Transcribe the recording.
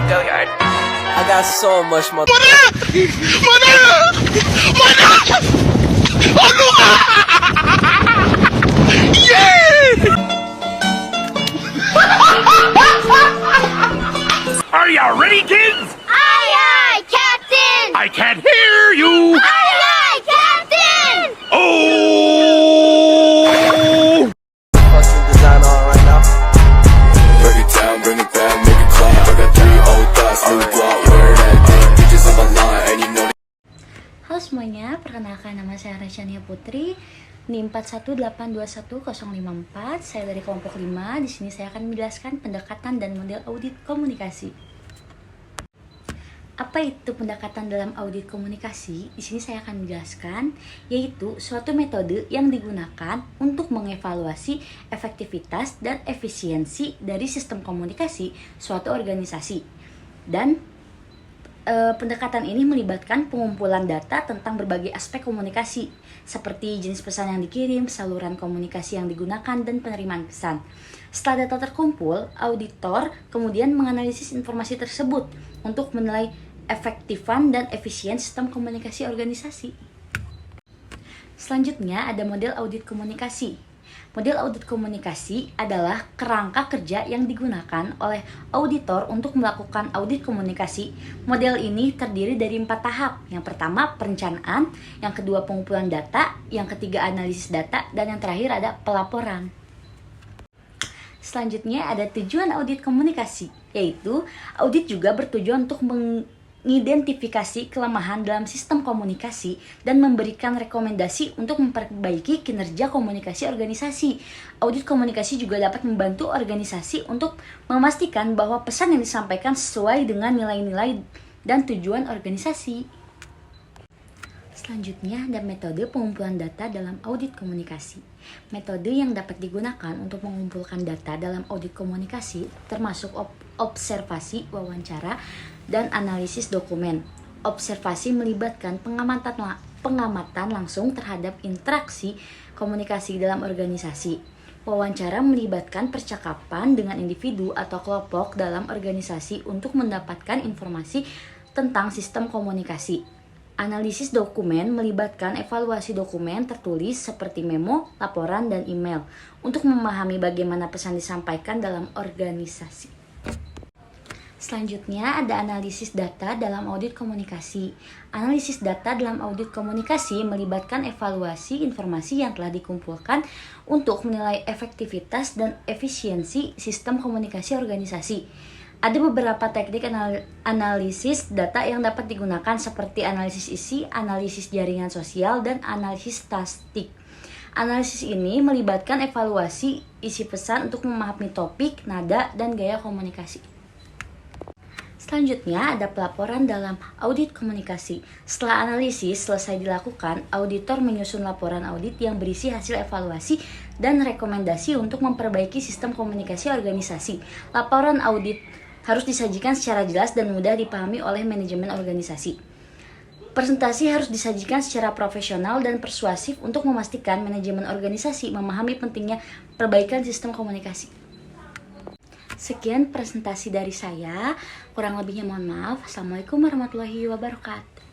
Go yard. I got so much more. Are ya ready, kids? Aye, aye, Captain! I can't hear you. Aye, aye, Captain! Oh! Fucking design on right now. Break it down, bring it back, make it clap. I got 3 old thoughts, new block, wear that thing. Bitches on my line, and you know. Halo semuanya, perkenalkan nama saya Rachania Putri, NIM 418211054. Saya dari kelompok 5. Di sini saya akan menjelaskan pendekatan dan model audit komunikasi. Apa itu pendekatan dalam audit komunikasi? Di sini saya akan menjelaskan, yaitu suatu metode yang digunakan untuk mengevaluasi efektivitas dan efisiensi dari sistem komunikasi suatu organisasi. Dan pendekatan ini melibatkan pengumpulan data tentang berbagai aspek komunikasi, seperti jenis pesan yang dikirim, saluran komunikasi yang digunakan, dan penerimaan pesan. Setelah data terkumpul, auditor kemudian menganalisis informasi tersebut untuk menilai efektifan dan efisien sistem komunikasi organisasi. Selanjutnya ada model audit komunikasi. Model audit komunikasi adalah kerangka kerja yang digunakan oleh auditor untuk melakukan audit komunikasi. Model ini terdiri dari 4 tahap. Yang pertama perencanaan, yang kedua pengumpulan data, yang ketiga analisis data, dan yang terakhir ada pelaporan. Selanjutnya ada tujuan audit komunikasi, yaitu audit juga bertujuan untuk mengidentifikasi kelemahan dalam sistem komunikasi dan memberikan rekomendasi untuk memperbaiki kinerja komunikasi organisasi. Audit komunikasi juga dapat membantu organisasi untuk memastikan bahwa pesan yang disampaikan sesuai dengan nilai-nilai dan tujuan organisasi. Selanjutnya ada metode pengumpulan data dalam audit komunikasi. Metode yang dapat digunakan untuk mengumpulkan data dalam audit komunikasi termasuk observasi, wawancara, dan analisis dokumen. Observasi melibatkan pengamatan langsung terhadap interaksi komunikasi dalam organisasi. Wawancara melibatkan percakapan dengan individu atau kelompok dalam organisasi untuk mendapatkan informasi tentang sistem komunikasi. Analisis dokumen melibatkan evaluasi dokumen tertulis seperti memo, laporan, dan email untuk memahami bagaimana pesan disampaikan dalam organisasi. Selanjutnya ada analisis data dalam audit komunikasi. Analisis data dalam audit komunikasi melibatkan evaluasi informasi yang telah dikumpulkan untuk menilai efektivitas dan efisiensi sistem komunikasi organisasi. Ada beberapa teknik analisis data yang dapat digunakan seperti analisis isi, analisis jaringan sosial, dan analisis statistik. Analisis ini melibatkan evaluasi isi pesan untuk memahami topik, nada, dan gaya komunikasi. Selanjutnya ada pelaporan dalam audit komunikasi. Setelah analisis selesai dilakukan, auditor menyusun laporan audit yang berisi hasil evaluasi dan rekomendasi untuk memperbaiki sistem komunikasi organisasi. Laporan audit harus disajikan secara jelas dan mudah dipahami oleh manajemen organisasi. Presentasi harus disajikan secara profesional dan persuasif untuk memastikan manajemen organisasi memahami pentingnya perbaikan sistem komunikasi. Sekian presentasi dari saya, kurang lebihnya mohon maaf. Assalamualaikum warahmatullahi wabarakatuh.